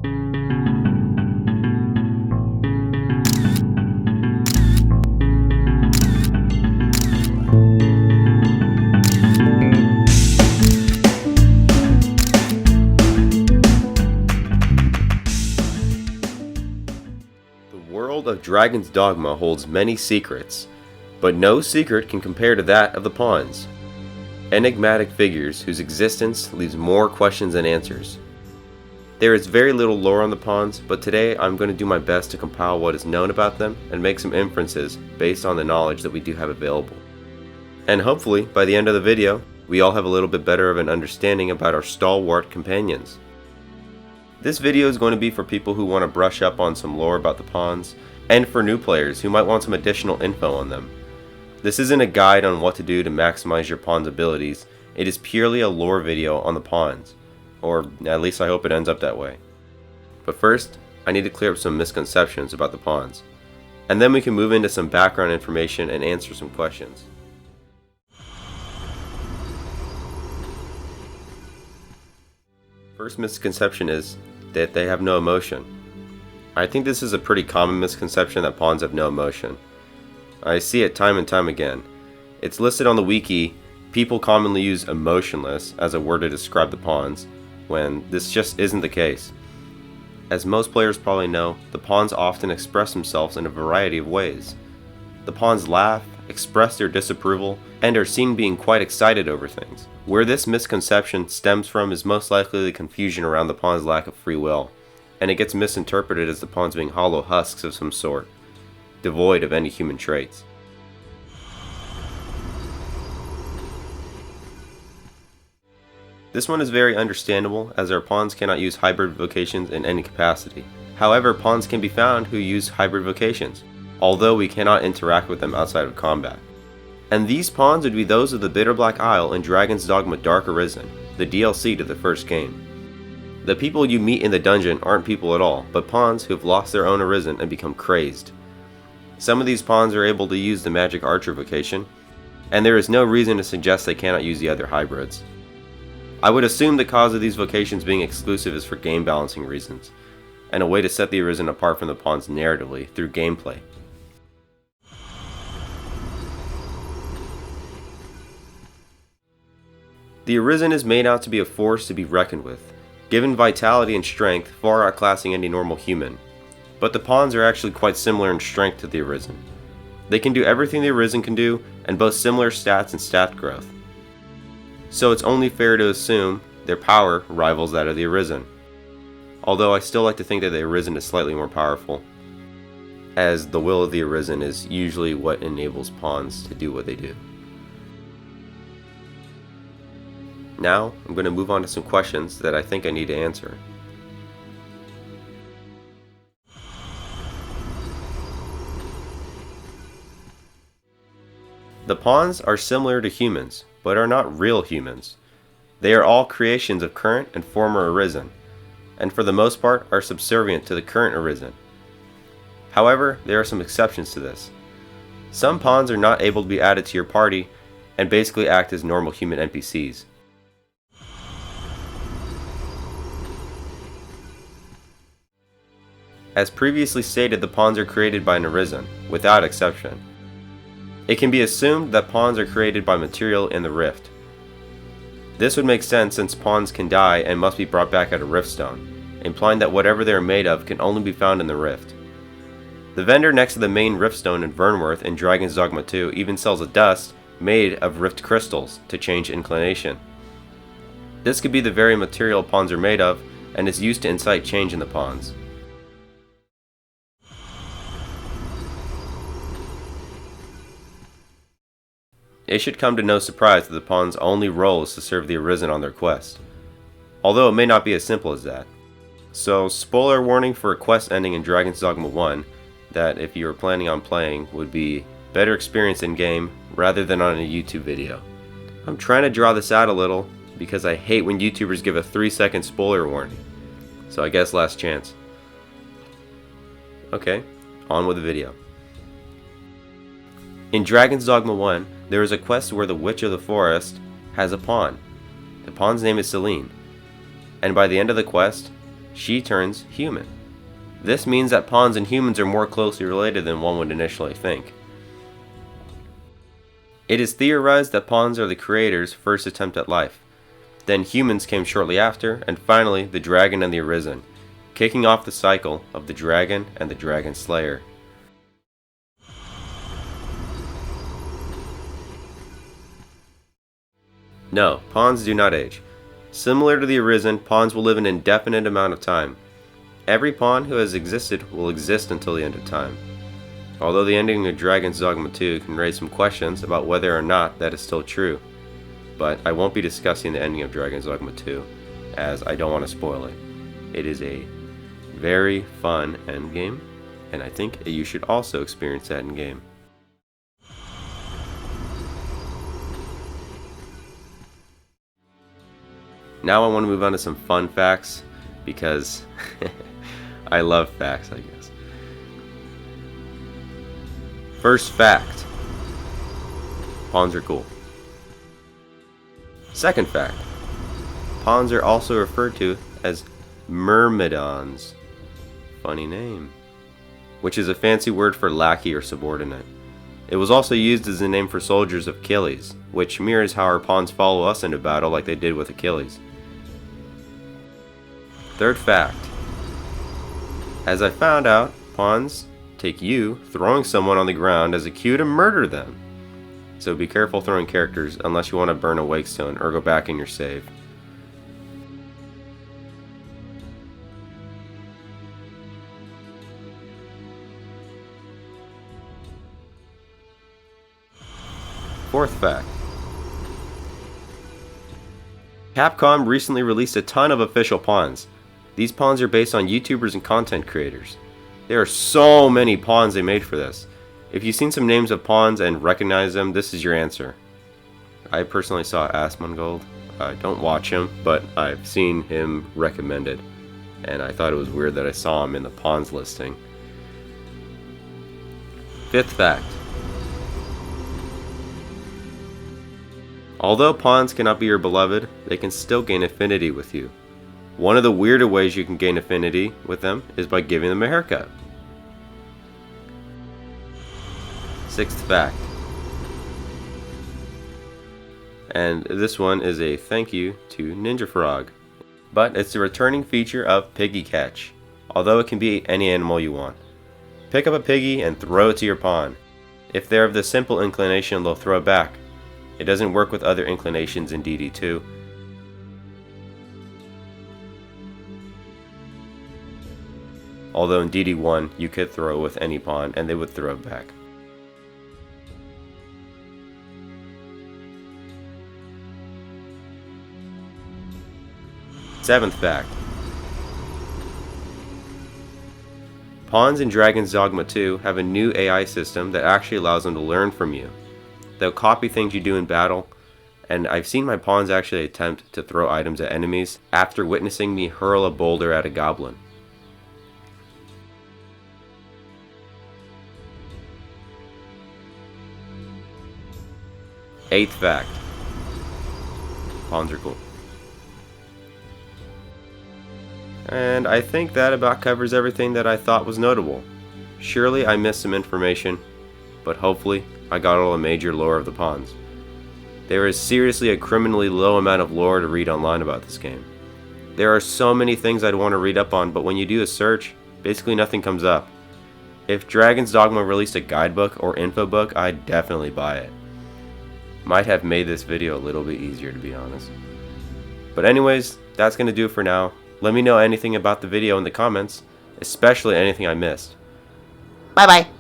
The world of Dragon's Dogma holds many secrets, but no secret can compare to that of the pawns. Enigmatic figures whose existence leaves more questions than answers. There is very little lore on the pawns, but today I'm going to do my best to compile what is known about them and make some inferences based on the knowledge that we do have available. And hopefully, by the end of the video, we all have a little bit better of an understanding about our stalwart companions. This video is going to be for people who want to brush up on some lore about the pawns, and for new players who might want some additional info on them. This isn't a guide on what to do to maximize your pawn's abilities, it is purely a lore video on the pawns, or at least I hope it ends up that way. But first, I need to clear up some misconceptions about the pawns, and then we can move into some background information and answer some questions. First misconception is that they have no emotion. I think this is a pretty common misconception that pawns have no emotion. I see it time and time again. It's listed on the wiki. People commonly use emotionless as a word to describe the pawns, when this just isn't the case. As most players probably know, the pawns often express themselves in a variety of ways. The pawns laugh, express their disapproval, and are seen being quite excited over things. Where this misconception stems from is most likely the confusion around the pawn's lack of free will, and it gets misinterpreted as the pawns being hollow husks of some sort, devoid of any human traits. This one is very understandable, as our pawns cannot use hybrid vocations in any capacity. However, pawns can be found who use hybrid vocations, although we cannot interact with them outside of combat. And these pawns would be those of the Bitterblack Isle in Dragon's Dogma Dark Arisen, the DLC to the first game. The people you meet in the dungeon aren't people at all, but pawns who have lost their own Arisen and become crazed. Some of these pawns are able to use the Magic Archer vocation, and there is no reason to suggest they cannot use the other hybrids. I would assume the cause of these vocations being exclusive is for game balancing reasons, and a way to set the Arisen apart from the pawns narratively through gameplay. The Arisen is made out to be a force to be reckoned with, given vitality and strength far outclassing any normal human, but the pawns are actually quite similar in strength to the Arisen. They can do everything the Arisen can do, and boast similar stats and stat growth. So it's only fair to assume their power rivals that of the Arisen. Although I still like to think that the Arisen is slightly more powerful, as the will of the Arisen is usually what enables pawns to do what they do. Now, I'm going to move on to some questions that I think I need to answer. The pawns are similar to humans, but are not real humans. They are all creations of current and former Arisen, and for the most part are subservient to the current Arisen. However, there are some exceptions to this. Some pawns are not able to be added to your party and basically act as normal human NPCs. As previously stated, the pawns are created by an Arisen, without exception. It can be assumed that pawns are created by material in the Rift. This would make sense since pawns can die and must be brought back at a Riftstone, implying that whatever they are made of can only be found in the Rift. The vendor next to the main Riftstone in Vernworth in Dragon's Dogma 2 even sells a dust made of Rift crystals to change inclination. This could be the very material pawns are made of, and is used to incite change in the pawns. It should come to no surprise that the pawn's only role is to serve the Arisen on their quest, although it may not be as simple as that. So, spoiler warning for a quest ending in Dragon's Dogma 1 that, if you are planning on playing, would be better experience in-game rather than on a YouTube video. I'm trying to draw this out a little because I hate when YouTubers give a 3-second spoiler warning, so I guess last chance. Okay, on with the video. In Dragon's Dogma 1, there is a quest where the Witch of the Forest has a pawn. The pawn's name is Celine, and by the end of the quest, she turns human. This means that pawns and humans are more closely related than one would initially think. It is theorized that pawns are the creator's first attempt at life. Then humans came shortly after, and finally the dragon and the Arisen, kicking off the cycle of the dragon and the dragon slayer. No, pawns do not age. Similar to the Arisen, pawns will live an indefinite amount of time. Every pawn who has existed will exist until the end of time. Although the ending of Dragon's Dogma 2 can raise some questions about whether or not that is still true. But I won't be discussing the ending of Dragon's Dogma 2, as I don't want to spoil it. It is a very fun endgame, and I think you should also experience that endgame. Now I want to move on to some fun facts, because I love facts, I guess. First fact: pawns are cool. Second fact: pawns are also referred to as myrmidons. Funny name. Which is a fancy word for lackey or subordinate. It was also used as a name for soldiers of Achilles, which mirrors how our pawns follow us into battle like they did with Achilles. Third fact: as I found out, pawns take you throwing someone on the ground as a cue to murder them. So be careful throwing characters unless you want to burn a wake stone or go back in your save. Fourth fact: Capcom recently released a ton of official pawns. These pawns are based on YouTubers and content creators. There are so many pawns they made for this. If you've seen some names of pawns and recognize them, this is your answer. I personally saw Asmongold. I don't watch him, but I've seen him recommended, and I thought it was weird that I saw him in the pawns listing. Fifth fact: although pawns cannot be your beloved, they can still gain affinity with you. One of the weirder ways you can gain affinity with them is by giving them a haircut. Sixth fact: and this one is a thank you to Ninja Frog, but it's the returning feature of Piggy Catch, although it can be any animal you want. Pick up a piggy and throw it to your pawn. If they're of the simple inclination, they'll throw it back. It doesn't work with other inclinations in DD2. Although in DD1, you could throw with any pawn and they would throw it back. Seventh fact: pawns in Dragon's Dogma 2 have a new AI system that actually allows them to learn from you. They'll copy things you do in battle, and I've seen my pawns actually attempt to throw items at enemies after witnessing me hurl a boulder at a goblin. Eighth fact: pawns are cool. And I think that about covers everything that I thought was notable. Surely I missed some information, but hopefully I got all the major lore of the pawns. There is seriously a criminally low amount of lore to read online about this game. There are so many things I'd want to read up on, but when you do a search, basically nothing comes up. If Dragon's Dogma released a guidebook or info book, I'd definitely buy it. Might have made this video a little bit easier, to be honest. But anyways, that's going to do it for now. Let me know anything about the video in the comments, especially anything I missed. Bye bye.